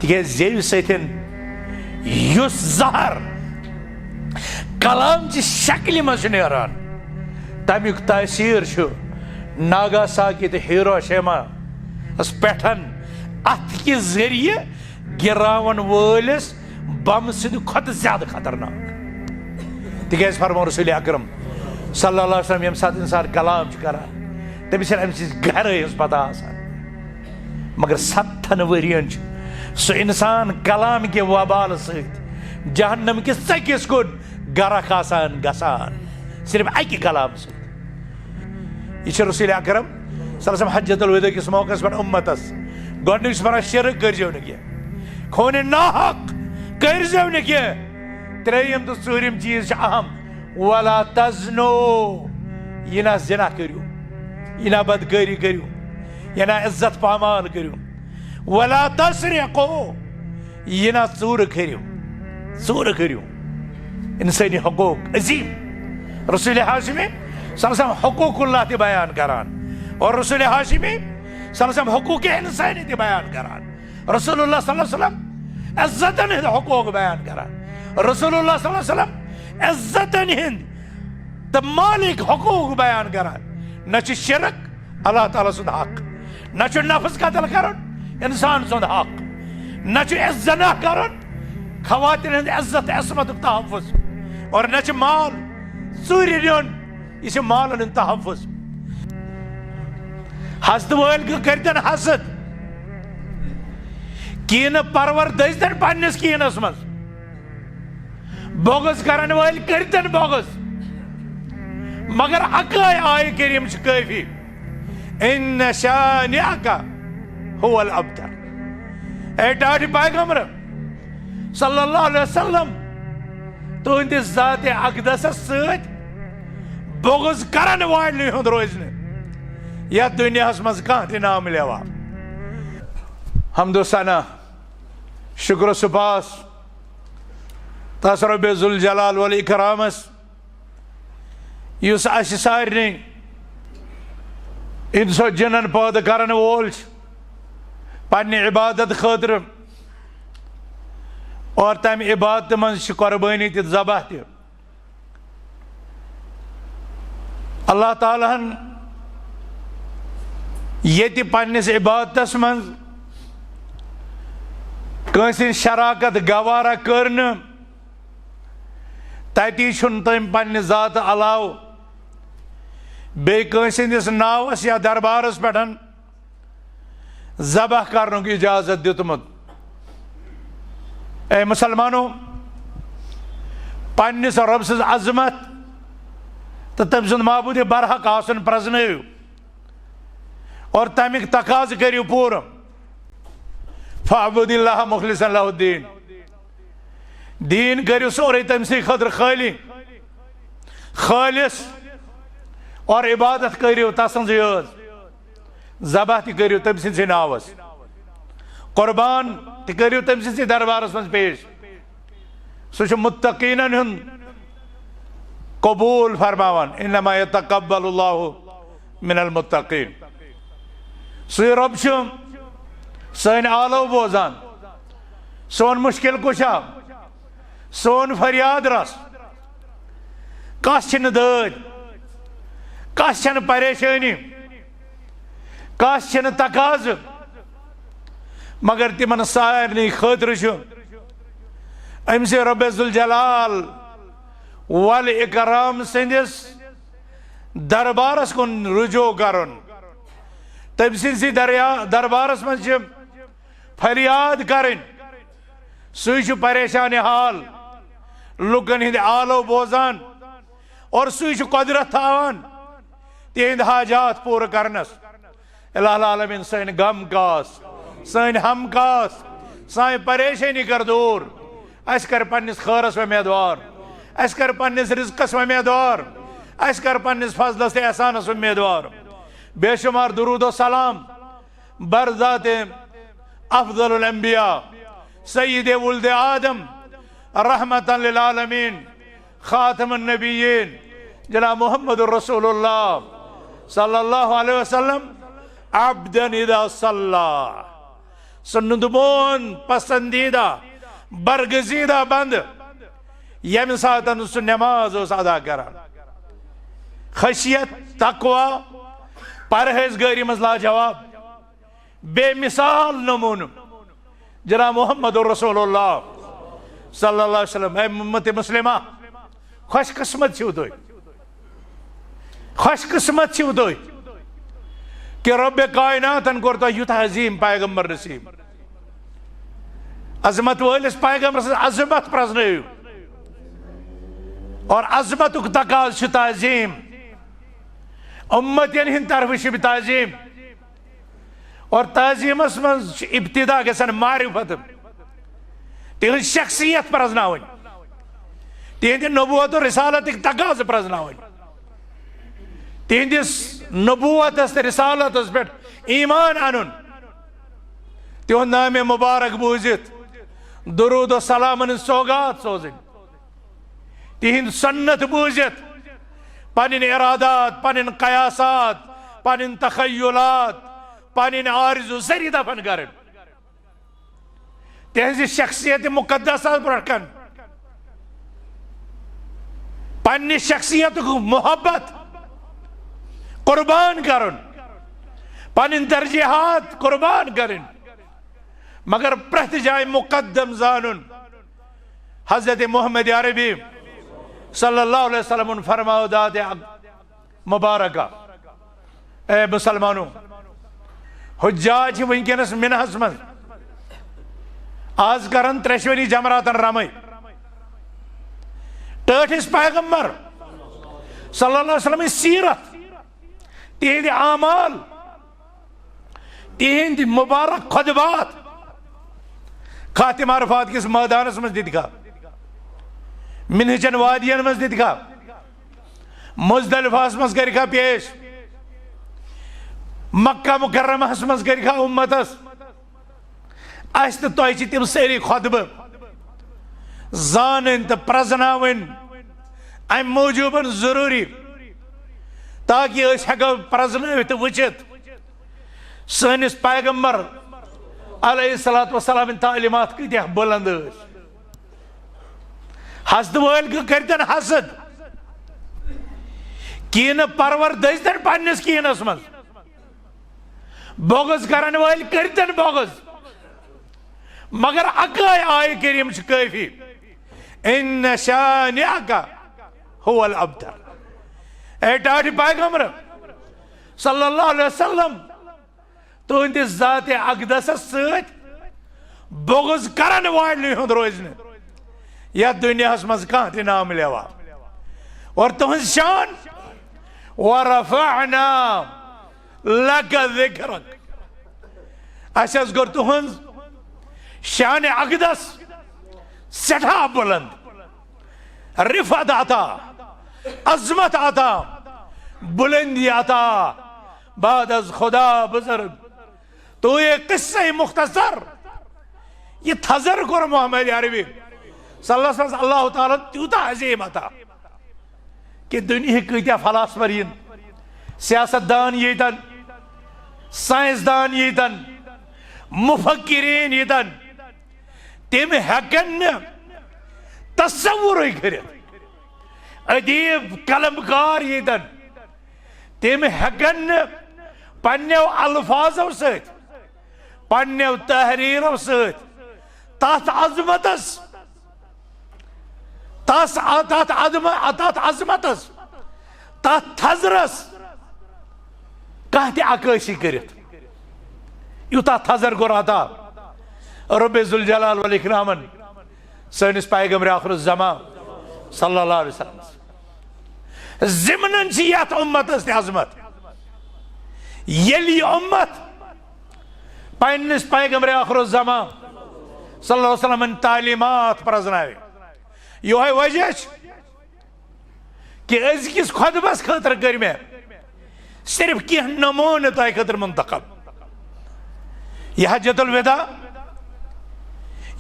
تکیازِ زیوِ سۭتۍ یُس زہر کلام چہِ شکلہِ منٛز چھُ نیران تمیُک تٲثیٖر چھُ ناگاساکی تہٕ ہیروشیما پٮ۪ٹھ اتھ کہِ ذٔریعہٕ گِراون وٲلِس بم سٕنٛدِ کھۄتہٕ زیادٕ خطرناک تِکیازِ فرمو رسول اکرم صلی اللہ علیہ وسلم ییٚمہِ ساتہٕ اِنسان کلام چھُ کران تٔمِس چھنہٕ امہِ سٕنٛزِ گہرٲیی ہٕنٛز پتہ آسان مگر 7 ؤرین چھُ سُہ اِنسان کلام کہِ وبالہٕ سۭتۍ جہنم کِس ژٔکِس کُن غرق آسان گژھان صرف اکہِ کلامہٕ سۭتۍ یہِ چھُ رسول اکرم صلی اللہ علیہ وسلم حجۃ الوداع کِس موقعس پٮ۪ٹھ اُمتس گۄڈنیُک چھُ ونان شرک کٔرزیو نہٕ کینٛہہ خوٗنہِ ناحق کٔرزیو نہٕ کینٛہہ ترٛیٚیِم تہٕ ژوٗرِم چیٖز چھُ اہم ولا تزنو یہِ نہ زِنا کٔرِو یہِ نہ بدکٲری کٔرِو یہِ نہ عزت پامال کٔرِو ولا تسرقو یہِ نہ ژوٗرٕ کٔرِو انسٲنی حقوٗق عظیٖم رسول ہاشمی صلی اللہ علیہ وسلم حقوٗق اللہ تہِ بیان کران اور رسول ہاشمی صلی اللہ علیہ وسلم حقوٗق انسانی تہِ بیان کران رسول اللہ صلی اللہ علیہ وسلم عزتن ہٕنٛدۍ حقوٗق بیان کران رسول اللہ صلی اللہ علیہ وسلم عزتن ہٕنٛدۍ تہٕ مالِک حقوٗق بیان کران نہ چھُ شرک اللہ تعالیٰ سُنٛد حق نہ چھُ نفس قتل کرُن انسان سُنٛد حق نہ چھُ زنا کرُن خواتین ہٕنٛدِ عزت عصمتُک تحفظ اور نہ چھُ مال ژوٗرِ نیُن یہِ چھُ مالن ہُنٛد تحفظ حسدٕ وٲلۍ کٔرۍتن حسد کیٖنہٕ پرور دٔزتن پننِس کیٖنس منٛز بۄغض کرن وٲلۍ کٔرۍتن بۄغض مگر اکٲے آیہِ کریٖم چھِ کٲفی اِنَّ شانِعَکَ هُوَ الْأَبْتَرُ اے ٹاٹھِ پیغمبر صلی اللہ علیہ وسلم تُہنٛدِس ذاتِ اقدسس سۭتۍ بۄغض کرن والنٕے ہُنٛد روزِ نہٕ یتھ دُنیاہس منٛز کانٛہہ تہِ نام لیوا حمد و ثنا شُکر و سُپاس تس رۄبِ ذوالجلال والاِکرامس یُس اسہِ سارنٕے اِنسو جِنن پٲدٕ کرن وول چھُ پننہِ عبادت خٲطرٕ اور تمہِ عبادتہٕ منٛز چھِ قۄربٲنی تہِ ذبح تہِ اللہ تعالیٰ ہن ییٚتہِ پننِس عبادتس منٛز کٲنٛسہِ ہٕنٛز شراکت گوارا کٔر نہٕ تتی چھُنہٕ تٔمۍ پننہِ ذاتہٕ علاوٕ بیٚیہِ کٲنٛسہِ ہٕنٛدِس ناوس یا دربارس پٮ۪ٹھ ذبح کرنُک اِجازت دیُتمُت اے مُسلمانو پننِس رۄب سٕنٛز عظمت تہٕ تٔمۍ سُنٛد معبوٗدِ برحق آسُن پرٛزنٲیِو اور تمیُک تقاضہٕ کٔرِو پوٗرٕ فاعبُدِ اللّٰہ مُخلِصًا لَہُ الدیٖن دیٖن کٔرِو سورُے تٔمۍ سٕے خٲطرٕ خٲلِص اور عبادت کٔرِو تسٕنٛزٕے یٲژ ذبح تہِ کٔرِو تٔمۍ سٕنٛدسٕے ناوس قۄربان تہِ کٔرِو تٔمۍ سٕنٛدسٕے دربارس منٛز پیش سُہ چھُ مُتقیٖنن ہُنٛد قبوٗل فرماوان اِنما یتقبل اللّٰہُ مِن المُتقیٖن سُے رۄب چھُ سٲنۍ آلو بوزان سون مُشکِل کُشا سون فریاد رس کس چھنہٕ دٲدۍ کس چھنہٕ پریشٲنی کس چھنہٕ تقاضہٕ مگر تِمن سارنٕے خٲطرٕ چھُ أمۍسٕے رۄبِ ذوالجلال والاِکرام سٕنٛدِس دربارس کُن رجوع کرُن تٔمۍ سٕنٛدسٕے دربارس منٛز چھِ فریاد کرٕنۍ سُے چھُ پریشانِ حال لُکن ہٕنٛدِ آلو بوزان اور سُے چھُ قۄدرت تھاوان تِہنٛدۍ حاجات پوٗرٕ کرنس الہ العالمیٖن سٲنۍ غم کاس سٲنۍ ہم کاس سانہِ پریشٲنی کر دوٗر اسہِ کر پننِس خٲرس اُمیدوار اسہِ کر پننِس رِزقس اُمیدوار اسہِ کر پننِس فضلس تہٕ احسانس اُمیدوار بے شُمار درود و سلام بر ذاتِ افضل الانبیاء سید ولد آدم رحمة للعالمین خاتم النبیین جناب محمد رسول اللہ صلی اللہ علیہ وسلم عبدا اذا صلی नुदमोन पसंदीदा बरगजीदा बंद यम सात नमाज अदा करान खशियत तकवा परहेजगारी मज लाजवाब बेमिसाल नमून जनाब मोहम्मद रसूलुल्लाह सल्लल्लाहु अलैहि वसल्लम उम्मत मुस्लिमा खुशकिस्मत तुम खुशकिस्मत तुम कि रब कायनातन कोर तुह युथ अजीम पैगम्बर नसीब अजमत वलिस पैगम्बर अजमत प्रजनयु और अजमत तकाज ताजीम उम्मतन हिंद तरफ ताजीम और ताजीमस मज इब्तिदा गसन मारिफत तिहज शख्सियत प्रजनावन तिहंद नबूवत और रिसालत तकाज प्रजनावन तिहंदिस नबूवत रिसालत पे ईमान अन तिहद नाम मुबारक बूजित दुरूद सलामन सौगात सोजन तिहंद सन्नत बूजित पन इरादात पन कयासात पन तखय्युलात पन आरज़ू सरी दफन कर तिहज शख्सियत मुकद्दस रखन पन्ने शख्सियत को मोहब्बत कुर्बान करन पन तरजीहात कुर्बान करन मगर प्रत जाय मुकद्दम जानन हजरत मोहम्मद अरबी सल्लल्लाहु अलैहि वसल्लम फरमाओ दाद मुबारका ए मुसलमानों हुज्जाज वनकस मिनहस मज आज करन त्रेशवनी जमरातन रमय टठिस पैगम्बर सल्लल्लाहु अलैहि वसल्लम सीरत तिहंद आमाल तिहंद मुबारक खुतबात खातिम अरफात किस मैदानस मज दिखा मिनहचन वादियन मज दिखा मुजदलिफास मज करिखा पेश मक्का मुकर्रमहस मज करिखा उम्मतस अस तो तुह तम सारी खुतब जान तो प्रजनावन अम मूजूबन जरूरी ताकि हेको प्रजन तो वचित सनिस पैगम्बर अलैहिस्सलातु वस्सलाम तालीमात कत्या बुलंद हसद वल करतन हसद कीन परवर दजतन पन्निस कीनस मज बोगस करन वल करतन बोगस मगर अकाय आय करीम काफी इन शानिअका हुवल अब्तर ए टाटी पैगम्बर सल्लल्लाहु अलैहि वसल्लम तुहंदिस जाते अकदस सत बोगस करन वाले हुंद रोजन या दुनिया मज कह नाम लेवा और तुहंद शान वरफअना लक ज़िक्रक अस गोर तुहंद शान अकदस सठा बुलंद रिफत अता अजमत अता बुलंदी अता बाद अज खुदा बुजुर्ग तो ये किस्से मुख्तसर ये थजर कर मोहम्मद अरबी सल्लल्लाहु अलैहि अल्लाह ताला त्यूता अजीम अता कि दुनिया कत्या फलासफर इन सियासतदान यतन साइंसदान यतन मुफक्किरीन यतन तम हेकन तस्वुर कर अदीब कलमकार यतन तम हेकन पन्नो अल्फाजों सत पन्नो तहरीरों सत तथ अजमतस तथ अजमतस तथ थजरस कह अक्सी कर यूता थजर गोर अता रब्बे जुल जलाल वल इकरामन सनिस पैगम्बर आखिर ज़मा सल्लल्लाहु अलैहि वसल्लम ज़िमनन यत उम्मतस अजमत ये उम्मत पन्निस पैगम्बर आखिर ज़मा सल्लल्लाहु अलैहि वसल्लम तालीमात प्रजनावे योह वजह कि अजकिस खुतबस खतर कर मे सिर्फ कह नमून तह खतर मुंतखब यह हज्जतुल विदा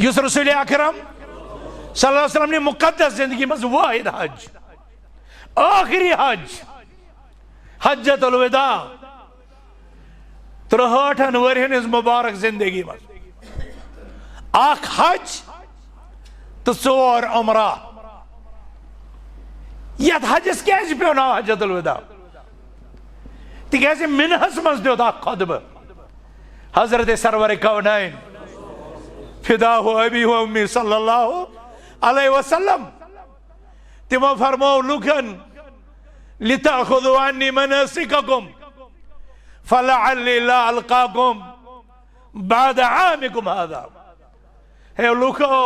युस रसूल अकरम सल्लल्लाहु अलैहि वसल्लम ने मुकद्दस जिंदगी मज वाहिद हज आखिरी हज हज्जतुल विदा 63 वरहन मुबारक जिंदगी मज आख हज तो 4 उमरा। यथ हजस क्या पे नाव हज्जतुल वदा तिकाज मिनहस मज दियोत खुतब हजरत सरवर कौनैन फिदाहु अबी व उम्मी सल्लल्लाहु अलैहि वसल्लम तिमो फरमो लुकन लिताखुदु अन्नी मनासिककुम फलअल्ली ला अलकाकुम बाद आमिकुम हादा। हे लुको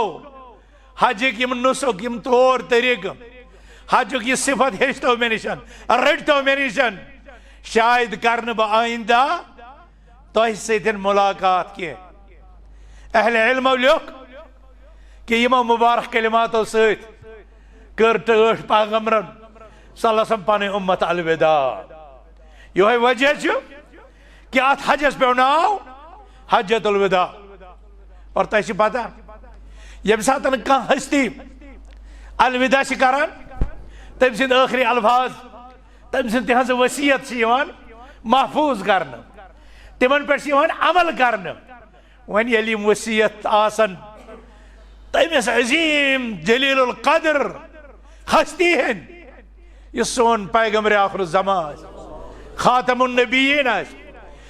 हज यम नुसुक यम तौर तरीक हज की सिफत हेचतो मे निशन रटतो मे निशन शायद कर बह आइंदा तह सतन मुलाकात की। अहले इल्मो लिख कि यमो मुबारक कलिमातो सत कर टठ पैगंबरन सल्लल्लाहु पन उम्मत अलविदा। यो वजह कि अत हजस पे नाव हज्जतुल विदा। और तह पता यम सात कह हस्ती अलविदा करान तम सद आखिरी अल्फाज तम सद तिहज वसीयत महफूज कर तिमन पे अमल कर। वन ये वसीयत आसन तमिस अजीम जलील कदर हस्ती हन यह सोन पैगम्बर आखिर ज़मा खातमुन नबीयीन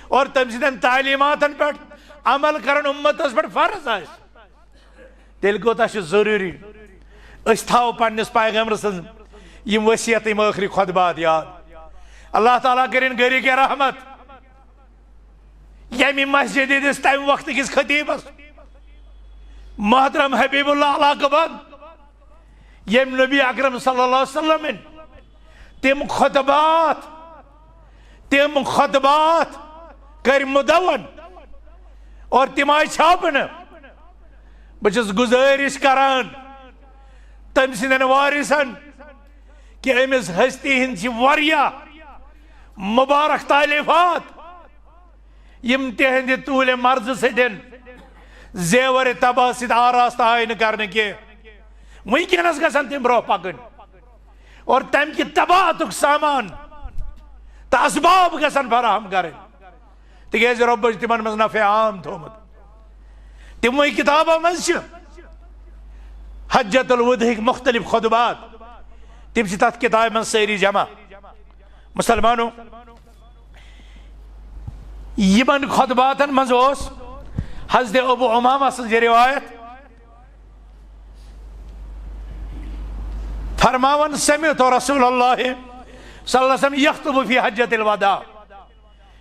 और तम सदन तालीमातन पे अमल कर उम्मतस पे फर्ज आ तेल कोता जरूरी थो पन्नस पैगम्बर सं यम वसीयत यम आखिरी खुतबात याद। अल्लाह ताला करिन गरी के रहमत यमि मस्जिद दिस तम वक्त किस खतीबस मोहतरम हबीबुल्लाह अलाकबंद यम नबी अकरम सल्लल्लाहु अलैहि वसल्लम तिम खुतबात कर मुदवन और तिम आय छापन। बस गुजारिश करान तम सदन वारिसन कि अमिस हस्ती हिंद मुबारक तालीफात यम तिहंद तूल मर्ज सदन जेवर तबाह सद आरास्त आय न के वनकस गसन तम ब्रो पकन और तम कि तबाहतुक सामान तो असबाब गसन फराहम कर तिज रब तिमन मज नफे आम थोमुत। तिमो किताबों मज हज्जतुल वदा मुख्तलिफ खुतबात तम तथ किताब मज सारी जमा। मुसलमानों यमन खुतबातन मज हजरत अबू उमामा सज रिवायत फरमावन समिअतु रसूलुल्लाह सल्लल्लाहु अलैहि वसल्लम यख्तुबु फी हज्जतिल वदा।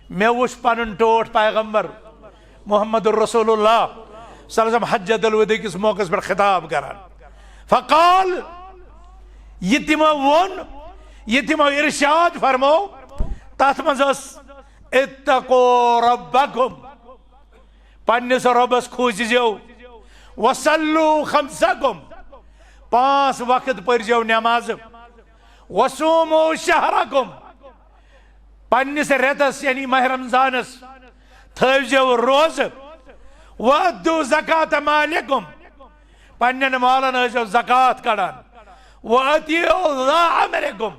मे वुच पनुन टोट पैगंबर मुहम्मदुर रसूलुल्लाह सल्लल्लाहु अलैहि वसल्लम हज्जतुल वदा किस मौके पर खिताब करान। फकाल ये तिमो वोन ये तिमो इरशाद फरमो तथ मज इत्तको रब्बकुम पन्निस रबस खूजिजो वसल्लू खमसकुम 5 वक्त पर्जो नमाज वसूमो शहरकुम पन्निस रेतस यानी माह रमजानस थवजो रोज वद्दू ज़कात मालिकुम पन्न मालन ज़कात कड़ान वअतिउ ज़ा अमरिकुम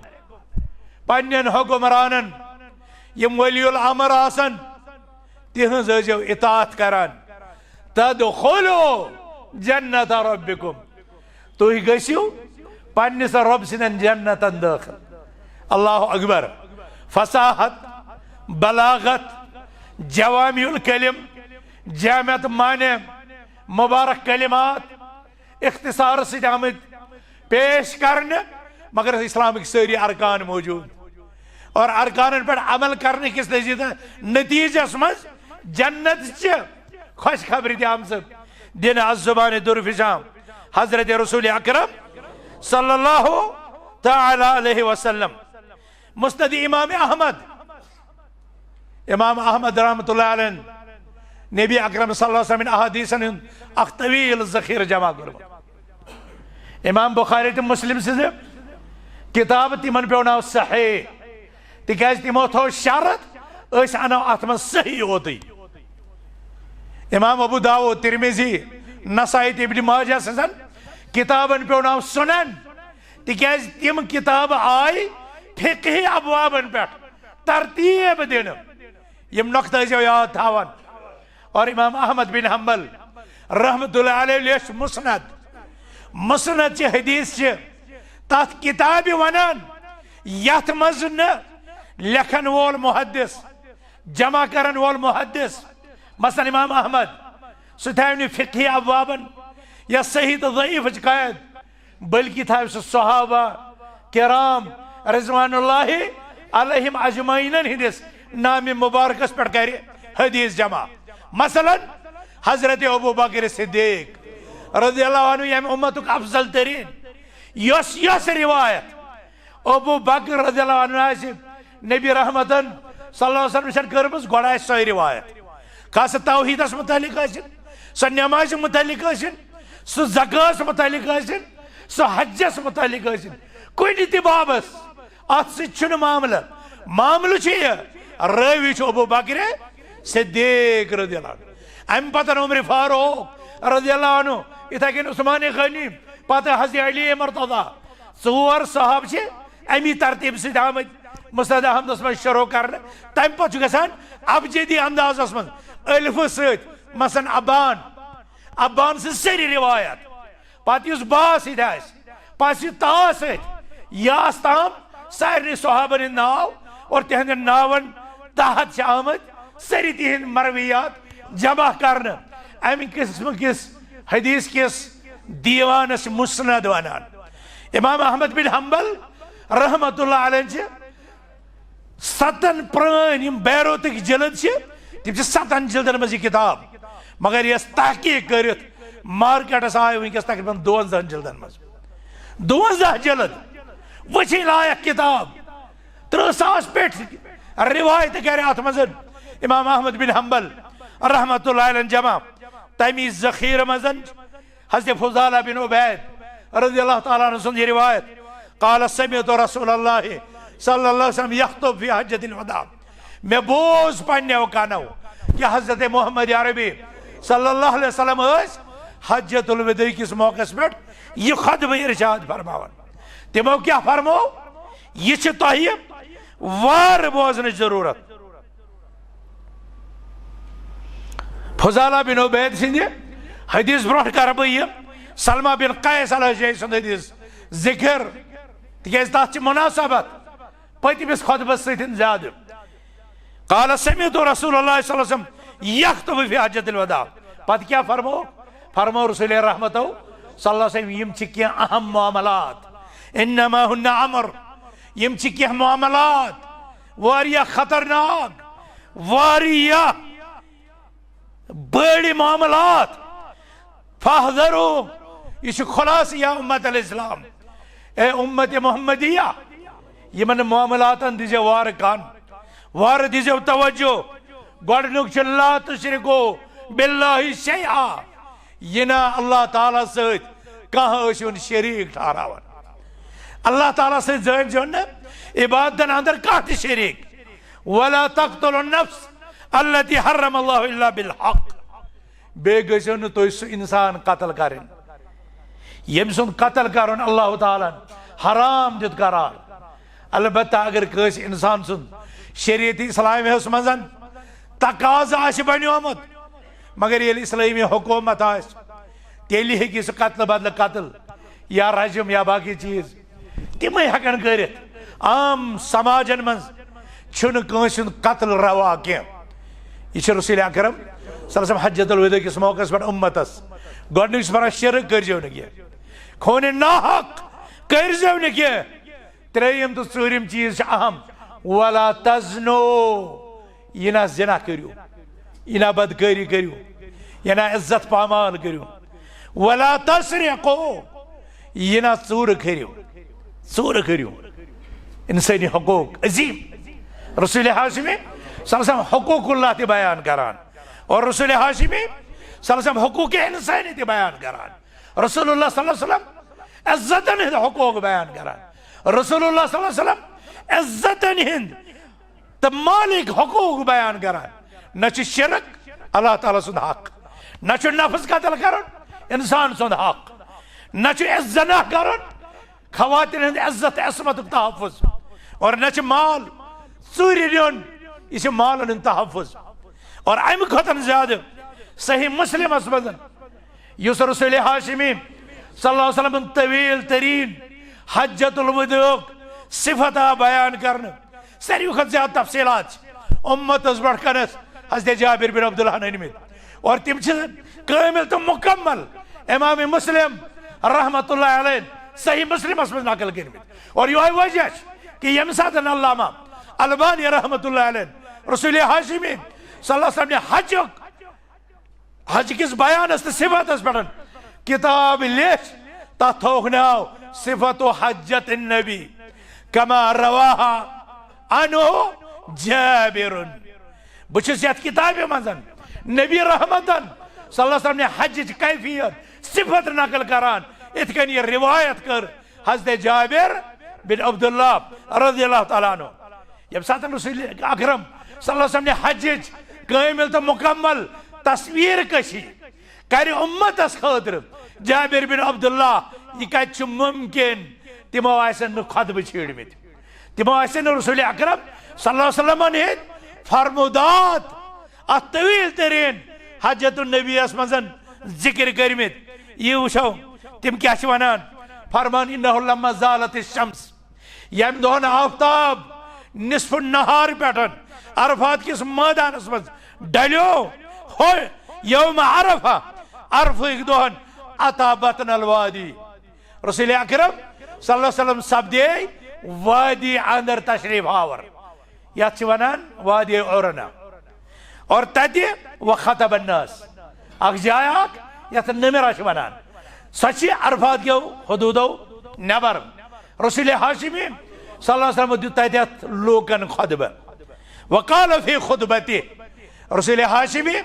पन्न हुक्मरानन यम वलियुल अमर आसन तिहंज इतात करान तदखुलू जन्नत रब्बिकुम तुह गसियो पन्निस रब सिंदन जन्नतन दाखिल। अल्लाह अकबर। फसाहत बलागत जवामिउल कलिम जामिअत माने मुबारक कलिमात इख्तिसार से आमद पेश करने मगर इस्लामिक सारी अरकान मौजूद और अरकान पर अमल करने किस नतीजस मज जन्नत खुशखबरी आम दिन अज़ुबान दुरफिजाम हजरत रसूल अकरम सल्लल्लाहु तआला अलैहि वसल्लम। मुस्नद इमाम अहमद रहमतुल्लाह अलैह नबी अकरम सल्लल्लाहु अलैहि वसल्लम अहादीसन अख तवील ज़खीर जमा कर। इमाम बुखारी तो मुस्लिम से किताब तिमन पे नाव सही तिकाज तिमो थो शरत अनो अत मज सही ओत। इमाम अबू दाऊद तिरमिजी नसाई इब्न माजा सजन किताबन पे नाव सुनन तिकाज तिम किताब आय फिक़ही अबवाबन पे तरतीब दिन यम नुक्ता याद थावन। और इमाम अहमद बिन हम्बल रहमतुल्लाह अलैह लेच मुस्नद मुस्नद च हदीस च तथ किताब वनान यथ मज न लेखन वोल मुहद्दिस जमा करन वोल मुहद्दिस मसलन इमाम अहमद सह थव फिक़ही अबवाबन या सही तो ज़ईफ़ कैद बल्कि थव सह सहाबा किराम रिज़वानुल्लाहि अलैहिम अजमईन हिंदिस नाम मुबारकस पे कर हदीस जमा। मसलन हजरत अबू बकर सिद्दीक रज़ियल्लाहु अन्हु यम उम्मतुक अफजल तरीन यस रिवायत अबू बकर रज़ियल्लाहु अन्हु नबी रहमतन सल्लल्लाहु अलैहि वसल्लम कर्मस गोड़ सह रिवायत खा सह तौहीदस मुतल्लिक सह नमाज मुतल्लिक सह ज़कात मुतल्लिक सह हज्जस मुतल्लिक कुन ति बाबस अत सह मामला मामल रावी अबू बकर सिद्दीक रज़ियल्लाहु अन्हु अम पतन उमर फारूक रज़ियल्लाहु अन्हु इथे कन उस्मान गनी पत हज़रत अली मुर्तज़ा चोर साहब अमी तरतीब सद आमत मुस्नद अहमदस मज शुरू कर तम पे गसान अबजदी अंदाजस मज अलिफ सत मसन अबान अबान सरी रिवायत पत बा सत ता सत यास ताम सारे सहाबन नाव और तिहंद नावन तहत आमत सरी तिहंद मरवियात जमा कर अमि किस्म किस हदीस किस दीवानस मुस्नद वनान। इमाम अहमद बिन हंबल रहमतुल्लाह अलैह 7 प्रान बैरोत जल्द तम 7 जल्दन मज किताब मगर यस तहकीक कर मार्केटस आय वनकस तकरीबन 52 जल्दन मज 52 जल्द वची लायक किताब 30,000 पे रिवायत कर अत मज इमाम अहमद बिन हंबल रहमतुल्लाह अलैह जमा तमी ज़खीर मजन हज़रत फुज़ाला बिन उबैद रज़ियल्लाहु ताला अन्हु सुन रिवायत क़ाल समिअतु रसूलल्लाह सल्लल्लाहु अलैहि वसल्लम यख़्तुब फ़ी हज्जतिल वदा मैं बोझ पन्ने कानो कि हज़रत मोहम्मद अरबी सल्लल्लाहु अलैहि वसल्लम हज्जतुल वदा किस मौक़े पे यह खुतबा इरशाद फरमावन तमो क्या फरमो यह तोह वार बोजन जरूरत। फुज़ाला बिन उबैद सिंध हदीस ब्रोह कर बह सलमा बिन कैस अलैहि सुंद हदीस जिक्र तिकेज तथ मुनासबत पतमिस खुतबस सतन ज्यादा क़ाल समिअतु रसूलुल्लाह सल्लल्लाहु अलैहि वसल्लम यख़्तुबु फ़ी हज्जतिल वदा पत क्या फरमो रसूल रहमतो सल्लल्लाहु अलैहि वसल्लम यम क्या अहम मामलात इन्नमा हुन्ना अमर यम क्या मामलात वारिया खतरनाक वारिया बड़ी मामलात फहज़रू यह खुलास या उम्मत इस्लाम ए उम्मत मोहम्मदिया यमन मामलातन दिजो वार कान वार दिजो तवज्जो गोडनुक ला तुश्रिकू बिल्लाहि शैआ यना अल्लाह ताला सत कह शरीक ठहरावन अल्लाह ताला से जान जो न इबादतन अंदर कह शरीक वला तक़्तुलुन नफ्स अल्लती हर्रम अल्लाहु इल्ला बिल हक़ बे गो न तुम सह इंसान कत्ल कर यम सुन कत्ल कर अल्लाह ताला हराम दित करार अलबत्ता अगर कस इंसान सुन शरीयत इस्लामियस मज तकाजा बनोमुत मगर ये इस्लामी हुकूमत तेल हे सह कत्ल बदल कत्ल या रजम या बाकी चीज तम हेकन कर आम समाजन मज कत्ल रवा कह यह रसूल अकरम सल्लल्लाहु हज्जतुल वदा किस मौके पे उम्मतस गोडनिक वन शिरक करजो न कह खोन नाहक करजो न कह त्रेयम तो चूरिम चीज अहम वला तजनो यह ना जिना करू यह ना बदकारी करू यह ना इज्जत पामाल करू वला तसरिको यह ना चूर करू इंसानी हकूक अजीम रसूल हाशिमी सल्लल्लाहु हुकूकुल्लाह ते बयान करान और रसूल हाशिमी सल्लल्लाहु हुकूक इंसानी ते बयान करान रसूलुल्लाह सल्लल्लाहु अलैहि वसल्लम इज्जतन हिंद हुकूक बयान करान रसूलुल्लाह सल्लल्लाहु अलैहि वसल्लम इज्जतन हिंद त मालिक हुकूक बयान करान न शिरक अल्लाह ताला सुंद हक न नफ्स कत्ल कर इंसान सुंद हक न जना कर खवातिन हिंद इज्जत असमत तहफ़ुज़ और न माल चूर नुन यह मालन तहफ़ुज़ और अम खुद ज्यादा सही मुस्लिम मज युस रसूल हाशिमी सल्लल्लाहु अलैहि वसल्लम तवील तरीन हज्जतुल वदूक सिफत बयान करने सारी खत ज्यादा तफसीलात उम्मतस बड़कनस हज़रत जाबिर बिन अब्दुल्लाह ने निमित और तिम कामिल तो मुकम्मल इमाम मुस्लिम रहमतुल्लाह अलैह सही मुस्लिम में नकल कर्मित और यह वजह कि यम सात अल्लामा अलबानी रहमतुल्लाह अलैह रसूल हाशिमी सल्लल्लाहु अलैहि वसल्लम ने हज किस बयानस तो सिफतस पे किताब लिख तथ थोक नाव सिफत हज्जत नबी कमा रवाहा अनु जाबिरुन बुछस यत किताब मजन नबी रहमतन सल्लल्लाहु अलैहि वसल्लम ने हज कैफियत सिफत नकल करान इत कन ये रिवायत कर हज़रत जाबिर बिन अब्दुल्लाह रज़ियल्लाहु तआला अन्हु जब सातन रसूल अकरम सल्लल्लाहु अलैहि वसल्लम ने हज कामिल तो मुकम्मल तस्वीर कशी कर उम्मतस खतर जाबिर बिन अब्दुल्लाह यह कत मुमकिन तिमो खुतबह छीड़मित तिमो रसूल अकरम सल्लल्लाहु अलैहि वसल्लम ने फरमुदात अत तवील तरीन हज्जतुन नबीयस मजन जिक्र कर्मित यह वुचो तिम क्या वनान फरमान इन्नहु लम्मा ज़ालत शम्स यम दोहन आफ्ताब निस्फ नहार पेटन अरफात किस मैदानस मज डलो हो यौम अरफा अरफक दोहन अता बतनल वादी रसूल अकरम सल्लल्लाहु अलैहि वसल्लम सब्दे वादी अंदर तशरीफ आवर यत वनान वादी औरना और तते व खतब अन्नास अख जाय यत नमिरा वनान सची अरफात गो हदूदो नबर रसूल हाशिमी सल्लल्लाहु अलैहि वसल्लम दित तत लोकन खुतबह वकाल फी खुतबती रसूल हाशिमी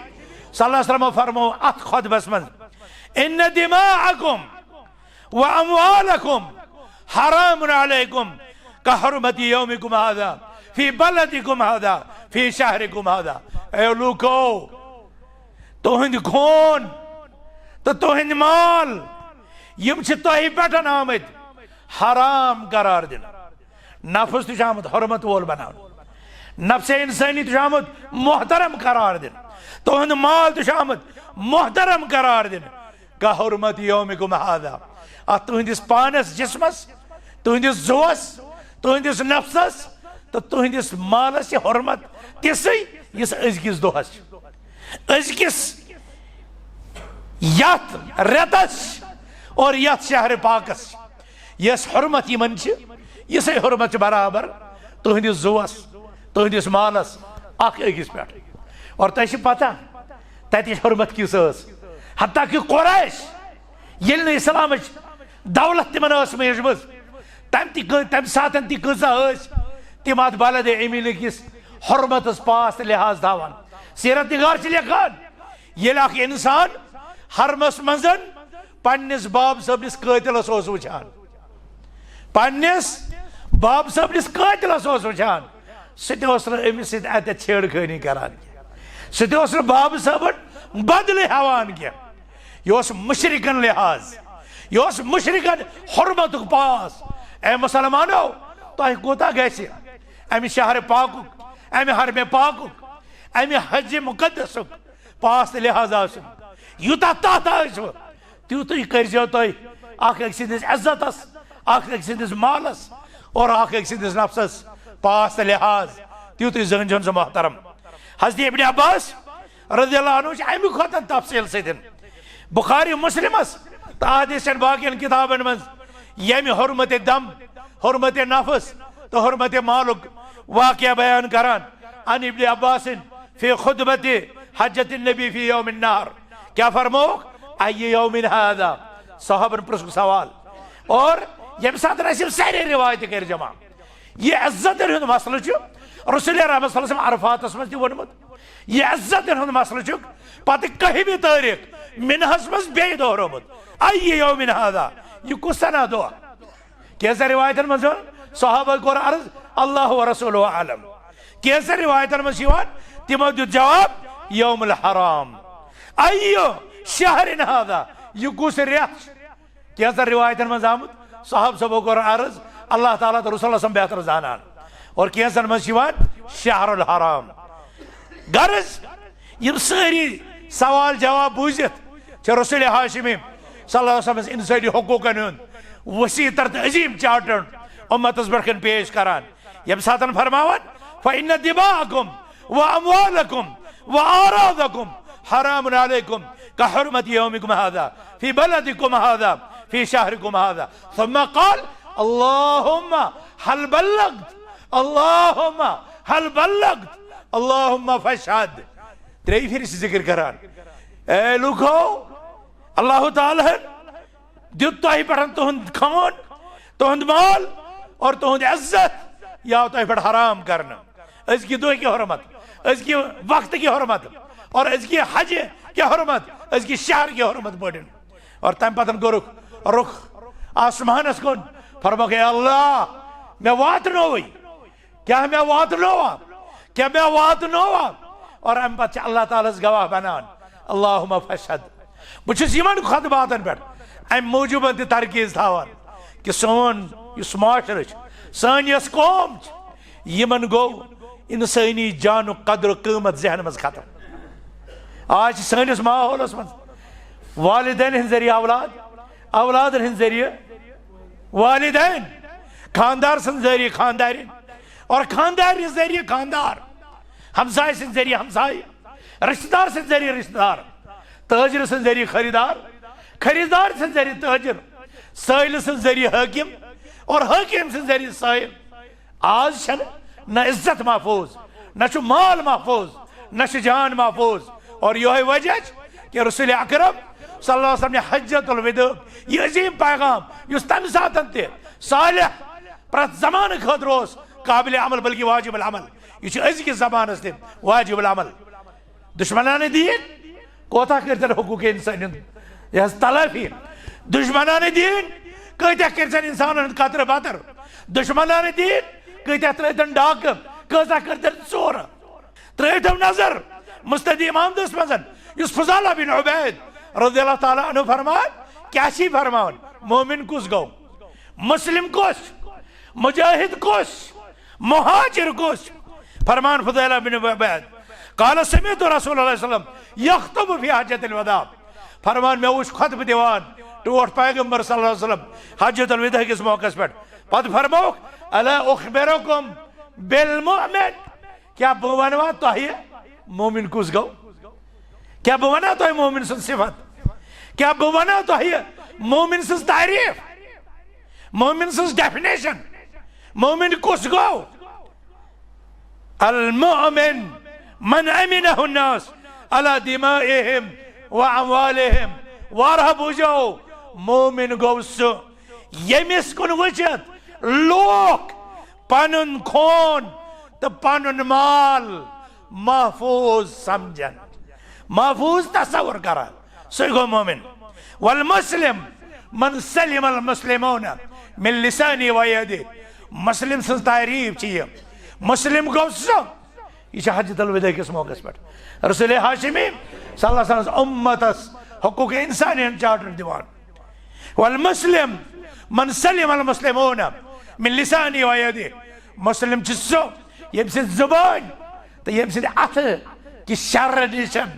सल्लल्लाहु अलैहि वसल्लम फरमो अत खुतबस मन इन दिमाअकुम व अमवालकुम हरामुन अलैकुम का हुर्मति यौमिकुम हादा फी बलदिकुम हादा फी शहरिकुम हादा ए लूको तुहिंद खून तो तुहिंद माल यम तह पे आमद हराम करार दिन नफ्स तुझ आमुत हुर्मत वोल बना नफ्स इंसानी तुझ आमुत मोहतरम करार दिन तुहिंद माल तुझ आमुत मोहतरम करार दिन का हुर्मत यौमिकुम हादा अत तुहिंदिस पानस जिस्मस तुहिंदिस जुवस तुहिंदिस नफ्सस तो तुहिंदिस मालस हुर्मत तिसै यस अजकिस दोहस अजकिस यत रेतस और यत शहर पाकस यस हुर्मत यमन यसे हुर्मत बराबर तुहिंदिस जुवस तुहिंदिस मालस अख अकिस पे और तह पता तत हुर्मत किस हत्ता कि कुरैश येल इस्लाम दौलत तिमन मेजम तम सात तिम अत बलद अमीन किस हुर्मतस पास लिहाज धावान सीरत निगार लिखान ये इंसान हरमस मजन पन्निस बाब सबनिस कातिलस वुचान पन्निस बाब सबनिस कातिलस वुचान समिस सत छेड़खानी करान सह बाब सबन बदले हवान क्या यह मुशरिकन लिहाज यह मुशरिकन हुर्मत पास ए मुसलमानो तुह कोता गि अमि शहर पाकुक अमि हरमे पाकुक अमि हज मुकद्दसुक पास लिहाज आसन यूता तथ आसव तूत करजो तुम अख सिंदिस इज्जतस अख सिंदिस मालस और अख सिंदिस नफ्सस पास लिहाज तूत जन सह मोहतरम हज़रत इब्न अब्बास रज़ियल्लाहु अन्हु अमि खोत तफसील सतन बुखारी मुस्लिमस तो हदीसन बाकियन किताबन मज यमि हुर्मत दम हुर्मत नफ्स तो हुर्मत मालुक वाक़या बयान करान अन इब्न अब्बास फी खुतबत हज्जत नबी फी यौम नहर क्या फरमो अय यौम हादा साहबन पुरुष सवाल और यम सात सारे रिवायत कर जमा यह इज्जत मसल रसूल रहमत अरफातस मज वोनमुत यह इज्जत मसल पत कहमी तारीख मिनहस मज बे दोहरोमुत अय यौम हादा यह कुस सना दो कैसा रिवायतन मज सहाबा कोर अर्ज अल्लाह व रसूलुहु आलम कैसा रिवायतन मज तिमो दित जवाब यौमुल हराम अयो शहरिन हादा यह कुस रेत कैसा रिवायतन मज आमुत साहब सबो कोर अर्ज अल्लाह ताला तो रसूल बेहतर जानन और कैसन मज शहरुल हराम गर्ज यम सारी सवाल जवाब बूझित रसूल हाशिमी सल्लल्लाहु अलैहि वसल्लम इंसानी हुकूकन वसी तर अजीम चार्टर उम्मतस बरकन पेश करान यम सातन फरमावन फइन्न दिमाअकुम व अमवालकुम व आरादकुम हरामुन अलैकुम कहरमति यौमिकुम हादा फी बलदिकुम हादा फी शहरिकुम हादा थुम्मा क़ाल अल्लाहुम्मा हल बल्लगत अल्लाहुम्मा हल बल्लगत अल्लाहुम्मा फशहद। त्रेई फिर जिक्र करान ए लुको अल्लाह ताला दित तह पे तुहद खान तुहद माल और तुहद इज्जत या तह पे हराम करना अजकि दो की हरमत अजकि वक्त की हरमत और अजकि हज की हरमत अजकि शहर की हरमत बढ़न और तम पतन गोरुख रुख आसमानस कुन फरमा के अल्लाह मैं वात नोई क्या मैं वात नोवा क्या मैं वात नोवा और अम पे अल्लाह ताला गवाह बनान अल्लाहुम्मा फशहद। बहुत यमन खुतबातन पे अम मूजूब तरकीज थावान कि सोन इस माशर सन यस कौम यमन गो इंसानी जान कदर कीमत जहन मज खत्म। आज सनिस माहौलस मज वालिदैन हिंद जरिए औलाद औलादन हिंद जरिए वालिदैन खानदार सन जरिए खानदारिन और खानदार जरिए खानदार हमसाय सन जरिए हमसाय रिश्तेदार सन जरिए रिश्तेदार ताजिर सन जरिए खरीदार खरीदार सन जरिए ताजिर साइल सन जरिए हाकिम और हाकिम सन जरिए साइल। आज न इज्जत महफूज न माल महफूज न जान महफूज और यह वजह कि रसूल अकरम सल्लल्लाहु अलैहि वसल्लम ने हज्जतुल विदा यह अजीम पैगाम युस तम सातन ते सालिह प्रत जमान खतर काबिल अमल बल्कि वाजिबुल अमल यह अजकि जमानस ते वाजिबुल अमल। दुश्मनान दीन कोता करतन हुकूक इंसान यह तलाफी दुश्मनान दीन कत्या करतन इंसान कतर बतर दुश्मनान दीन कत्या त्रतन डाक कजा करतन चोर त्रतम नजर मुस्तदी इमाम दस मजन युस फज़ाला बिन उबैद रज़ियल्लाहु ताला अन्हु फरमान क्या शी फरमान मोमिन कुस गो मुस्लिम कुस मुजाहिद कुस मुहाजिर कुस फरमान फज़ाला बिन उबैद काला समीअतु रसूलुल्लाह सल्लल्लाहु अलैहि वसल्लम यख्तुबु फी हज्जतिल वदा फरमान मैं उस खुतबा दीवान टोट पैगंबर सल्लल्लाहु अलैहि वसल्लम हज्जतुल विदा के मौके पर पद फरमाओ अला उखबिरुकुम बिल मुमिन क्या बनवा तो है मोमिन कुस गो क्या बना तो है मोमिन सं सिफत क्या बना तो है मोमिन सं तारीफ मोमिन सं डेफिनेशन मोमिन कुस गो अल मुमिन मन अमिनहु अन्नास अला दिमाइहिम व अमवालिहिम वारह बुझो मोमिन गो सो यमिस कुन वजत लोक पनुन खून तो पनुन माल महफूज समझन महफूज तस्वर करा सो गो मोमिन वल मुस्लिम मन सलिम अल मुस्लिमून मिन लिसानी व यदी मुस्लिम सं तारीफ चाहिए मुस्लिम गो सो यह हज्जतुल विदा के मौके पर रसूल हाशिमी सल्लल्लाहु अलैहि वसल्लम उम्मतस हुकूक इंसानियत चार्टर दीवान वल मुस्लिम मन सलिम अल मुस्लिमून मिन लिसानी व यदी मुस्लिम सो यम से जुबान तो यम से अथ कि शर निशन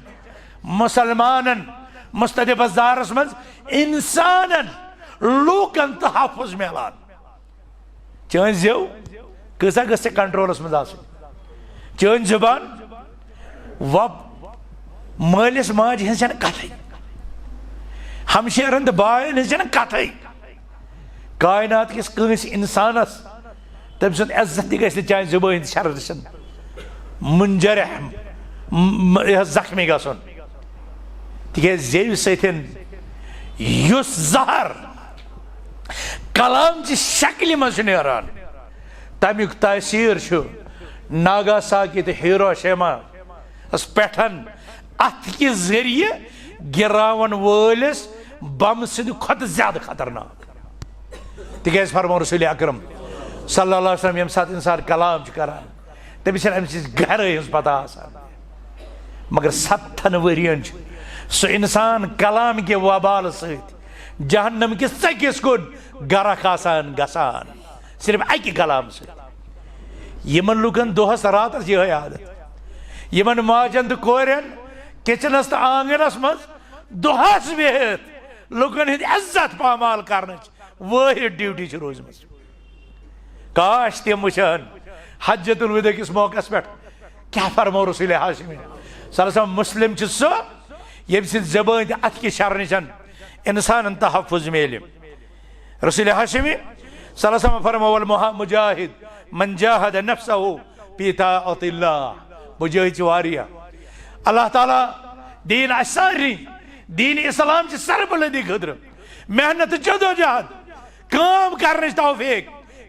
मुसलमानन मुस्तदि बाजारस मज इंसानन लूकन तहफुज मिलान चन जो कसा गस कंट्रोलस मज आसुन चन जुबान वब मालिस माज हन कथ हमशेरन बायन हन कथ कायनात किस कंस इंसानस तम सुन इज्जत गि चाहे जुबान शर निशन मुंजरह जख्मी गसन तिके जेव सतन युस जहर कलाम की शक्ल मज नान तमिक तासीर नागासाकी तो हिरोशिमा पेठन अथ कि जरिए गिरावन वलिस बम सद खुद ज्यादा खतरनाक तिक फरमो रसूल अकरम सल्लल्लाहु अलैहि वसल्लम यम सात इंसान कलाम करान तमिस अमिस गहराई हज पता आसान मगर 7 वरियन सो इंसान कलाम के वबाल सहित जहन्नम के सकिस कुन गरक आसान गसान सिर्फ अकि कलाम से यमन लुकन दोहस रात यह आदत यमन माजन तो कोरन किचनस तो आंगनस मज दुहस बिहित लुकन हिंद इज्जत पामाल करने वाहिद ड्यूटी रोजम। काश तम वुचान हज्जतुल विदा किस मौका पे क्या फरमो रसूल हाशिमी सल्लल्लाहु मुस्लिम सो यम ज़बान अत कि शर नश इंसान तहफ़ुज़ मिले। रसूल हाशिमी सल्लल्लाहु फरमो वल मुजाहिद मन जाहद नफ्सहु फी ताअतिल्लाह। मुजाहिद वारिया अल्लाह ताला दीन सारी दीन इस्लाम सरबुलंदी खतर मेहनत जदोजहद काम करने तौफीक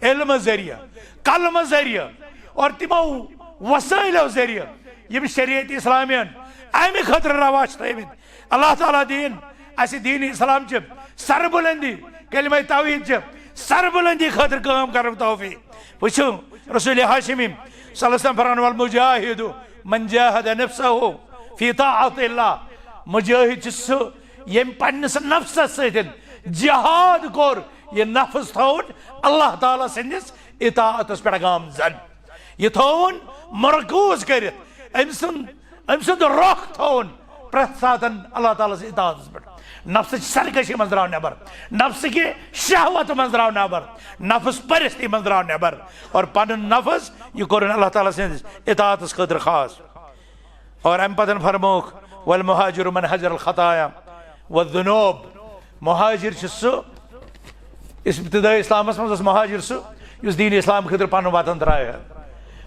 इल्म जरिया कलम जरिया और तिमो वसाइलों जरिया यम शरीयत इस्लामियन अमे खतर रवा थमित अल्लाह ताला दीन अस दीन इस्लाम सरबुलंदी कलिमा तौहीद सरबुलंदी खतर काम कर तौफीक। वुचो रसूल हाशिमी सल्लल्लाहु फरमान वल मुजाहिदु मन जाहद नफ्सहु फी ताअतिल्लाह। मुजाहिद सो यम पन्नस नफ्सस सतन जिहाद कोर ये नफ्स थोन अल्लाह ताला सन्दिस इताअतस पे गामजन ये थोन मरकूज कर अमसुद रोख थोन प्रत सातन अल्लाह ताला से इताअतस पे नफ्स सरकशी मज द्राव नबर नफ्स के शहवत मज द्राव नबर नफ्स परस्ती मज द्राव नबर और पन नफ्स ये कोर अल्लाह ताला सन्दिस इताअतस खतर खास। और अम पतन फरमोख वल मुहाजिर मन हजर अल खताया वद्दुनूब। मुहाजिर सो इब्तिदा इस्लाम मज मुहाजिर सो दीन इस्लाम खतर पन वतन त्राय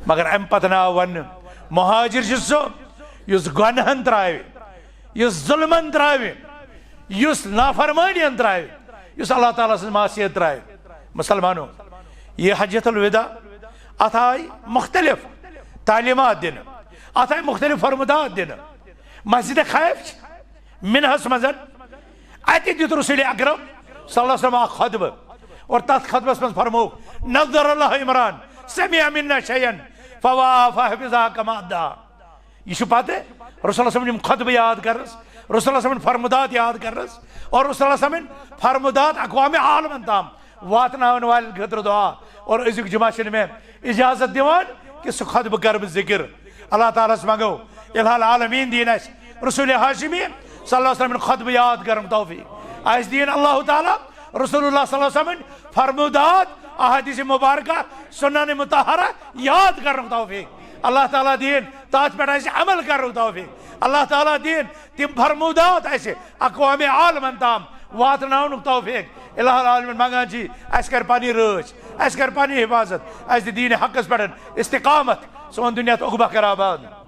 मगर अम पतन आव वन मुहाजिर सो गुनहन त्राय जुल्मन त्राय नाफरमानियन त्राय अल्लाह ताला सज मासियत त्राय। मुसलमानों ये हज्जतुल विदा अत आय मुख्तलिफ तालीमात दिन अत आय मुख्तलिफ फरमुदात दिन। मस्जिद खैफ मिनहस मजन अत दित रसूल अकरम सल्लल्लाहु अलैहि वसल्लम खुतब और तथ खुतबस मज फरमो नज़र अल्लाह इमरान समिअ मिन्ना शयअन फवाफा हिफज़ा कमा अद्दा। यह पत रसूल सल्लल्लाहु खुतब याद करस रसूल सल्लल्लाहु फरमुदात याद करस और रसूल सल्लल्लाहु फरमुदात अक़वाम आलमन ताम वातनावन वाले खतर दुआ और अजुक जुमाशन में इजाजत दिवान कि सह खुतब कर जिक्र अल्लाह ताला मंगो इल्हाल आलमीन दीन रसूल हाशिमी सल्लल्लाहु अलैहि वसल्लम खुतब याद कर तौफीक अस दीन अल्लाह ताला रसूलुल्लाह सल्लल्लाहु अलैहि वसल्लम फरमुदात अहादीस मुबारका सुन्नन मुतहरा याद कर तौफीक अल्लाह ताला दीन तथ पे अमल कर तौफीक अल्लाह ताला दीन तिम फरमुदात अक़वाम आलमन ताम वातनाउन तौफीक इल्हाल आलमीन मंगान अस कर पानी रच अस कर पानी हिफाजत अस दीन हकस पे इस्तिकामत सोन दुनिया उकबा कर आबाद।